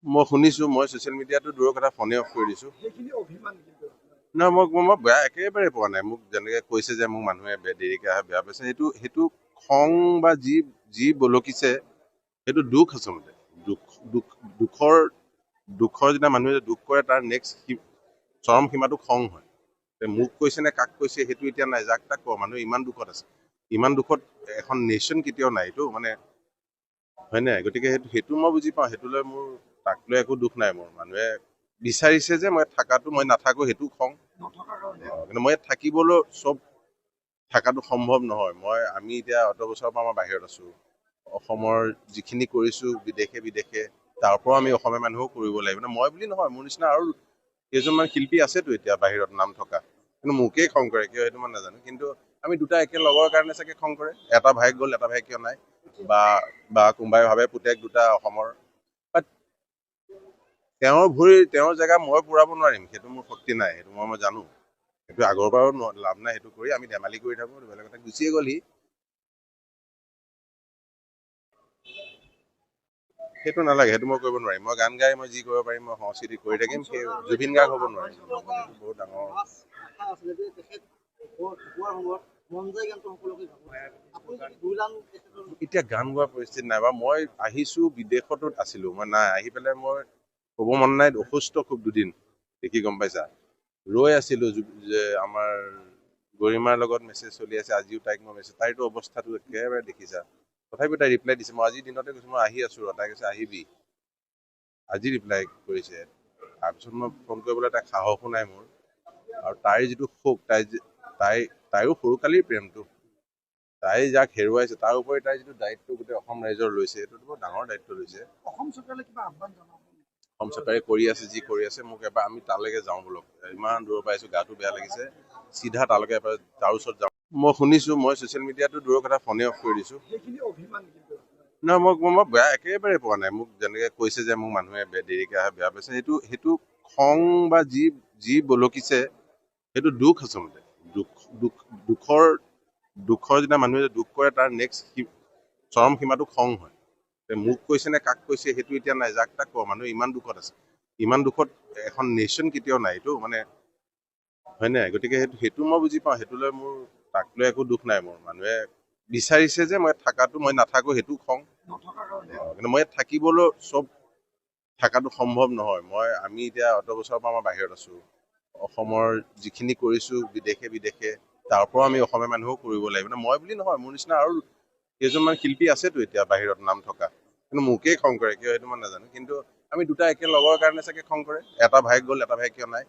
মই শুনিছো, মই ছ'চিয়েল মিডিয়াটো দূৰৰ কথা ফোনে অফ কৰি দিছো। সেইখিনি অভিমান কিন্তু নহয়, মই বেয়া একেবাৰে পোৱা নাই। মোক যেনেকে কৈছে যে মোক মানুহে দেৰিকে আহে বেয়া পাইছে, সেইটো খং বা যি বলকিছে সেইটো দুখ আচলতে। দুখ দুখ দুখৰ দুখৰ যেতিয়া মানুহে দুখ কৰে তাৰ নেক্সট চৰম সীমাটো খং হয়। মোক কৈছে নে কাক কৈছে সেইটো এতিয়া নাই, যাক তাক কওঁ, মানুহ ইমান দুখত আছে। ইমান দুখত এখন নেশ্যন কেতিয়াও নাই, এইটো মানে হয় নাই। গতিকে সেইটো মই বুজি পাওঁ, সেইটো লৈ মোৰ তাক লৈ একো দুখ নাই মোৰ। মানুহে বিচাৰিছে যে মই থাকাটো, মই নাথাকো, সেইটো খং। নথকাৰ কাৰণে কিন্তু মই ইয়াত থাকিবলৈ চব থাকাটো সম্ভৱ নহয়। আমি এতিয়া অত বছৰৰ পৰা মই বাহিৰত আছো। অসমৰ যিখিনি কৰিছো বিদেশে তাৰ পৰাও আমি অসমীয়া মানুহো কৰিব লাগিব। মই বুলি নহয়, মোৰ নিচিনা আৰু কেইজনমান শিল্পী আছেতো এতিয়া বাহিৰত নাম থকা, কিন্তু মোকেই খং কৰে কিয় সেইটো মই নাজানো। কিন্তু আমি দুটা একে লগৰ কাৰণে চাগে খং কৰে। এটা ভাইক গ'ল, এটা ভাই কিয় নাই, বা কোনোবাই ভাবে পুতেক দুটা অসমৰ। বাট তেওঁৰ জেগা মই পুৰাব নোৱাৰিম, সেইটো মোৰ শক্তি নাই, সেইটো মই জানো। সেইটো আগৰ পৰাও লাভ নাই, সেইটো কৰি আমি ধেমালি কৰি থাকো, বেলেগ কথা। গুচিয়ে গ'ল সি, সেইটো নালাগে, সেইটো মই কৰিব নোৱাৰিম। মই গান গাই মই যি কৰিব পাৰিম, মই সংস্কৃতি কৰি থাকিম। সেই জুবিন গাৰ্গ হ'ব নোৱাৰিম, সেইটো বহুত ডাঙৰ। আশা আছিলে যে তেখেত ঢুকোৱাৰ সময়ত মন যায় গানটো সকলোকে গাব। আপুনি যদি গুণগান তেখেতৰ এতিয়া গান গোৱা পৰিস্থিতি নাই, বা মই আহিছো বিদেশতো আছিলো, মই নাই আহি পেলাই মই ক'ব মন নাই। অসুস্থ খুব দুদিন, দেখি গম পাইছা। ৰৈ আছিলো যে আমাৰ গৰিমাৰ লগত মেছেজ চলি আছে, আজিও তাইক মই মেছেজ, তাইৰতো অৱস্থাটো একেবাৰে দেখিছা। তথাপিও তাই ৰিপ্লাই দিছে। মই আজিৰ দিনতে কৈছো মই আহি আছো, তাই কৈছে আহিবি, আজি ৰিপ্লাই কৰিছে। তাৰপিছত মই ফোন কৰিবলৈ তাইক সাহসো নাই মোৰ। আৰু তাইৰ যিটো শোক, তাইৰো সৰুকালিৰ প্ৰেমটো, তাই যাক হেৰুৱাইছে, তাৰ উপৰি তাই যিটো দায়িত্ব গোটেই অসম ৰাইজৰ লৈছে, এইটোতো বহুত ডাঙৰ দায়িত্ব লৈছে। অসম চৰকাৰলৈ কিবা আহ্বান জনাব? অসম চৰকাৰে কৰি আছে যি কৰি আছে, মোক এবাৰ আমি তালৈকে যাওঁ বলক। ইমান দূৰৰ পৰা আহিছো, গাটো বেয়া লাগিছে, চিধা তালৈকে এবাৰ তাৰ ওচৰত যাওঁ। মই শুনিছো, মই ছ'চিয়েল মিডিয়াটো দূৰৰ কথা ফোনে অফ কৰি দিছো। সেইখিনি অভিমান কিন্তু নহয়, মই বেয়া একেবাৰে পোৱা নাই। মোক যেনেকে কৈছে যে মোক মানুহে দেৰিকে আহে বেয়া পাইছে, সেইটো খং বা যি বলকিছে সেইটো দুখ আচলতে। দুখৰ যেতিয়া মানুহে দুখ কৰে তাৰ নেক্সট চৰম সীমাটো খং হয়। মোক কৈছে নে কাক কৈছে সেইটো এতিয়া নাই, যাক তাক কওঁ, মানুহ ইমান দুখত আছে। ইমান দুখত এখন নেশ্যন কেতিয়াও নাই, এইটো মানে হয় নাই। গতিকে সেইটো মই বুজি পাওঁ, সেইটো লৈ মোৰ তাক লৈ একো দুখ নাই মোৰ। মানুহে বিচাৰিছে যে মই থাকাটো, মই নাথাকো, সেইটো খং। নথকাৰ কাৰণে কিন্তু মই ইয়াত থাকিবলৈ চব থাকাটো সম্ভৱ নহয়। আমি এতিয়া অত বছৰৰ পৰা মই বাহিৰত আছো। অসমৰ যিখিনি কৰিছো বিদেশে তাৰ পৰাও আমি অসমীয়া মানুহো কৰিব লাগিব। মই বুলি নহয়, মোৰ নিচিনা আৰু কেইজনমান শিল্পী আছেতো এতিয়া বাহিৰত নাম থকা, কিন্তু মোকেই খং কৰে কিয় সেইটো মই নাজানো। কিন্তু আমি দুটা একে লগৰ কাৰণে চাগে খং কৰে। এটা ভাইক গ'ল, এটা ভাই কিয় নাই।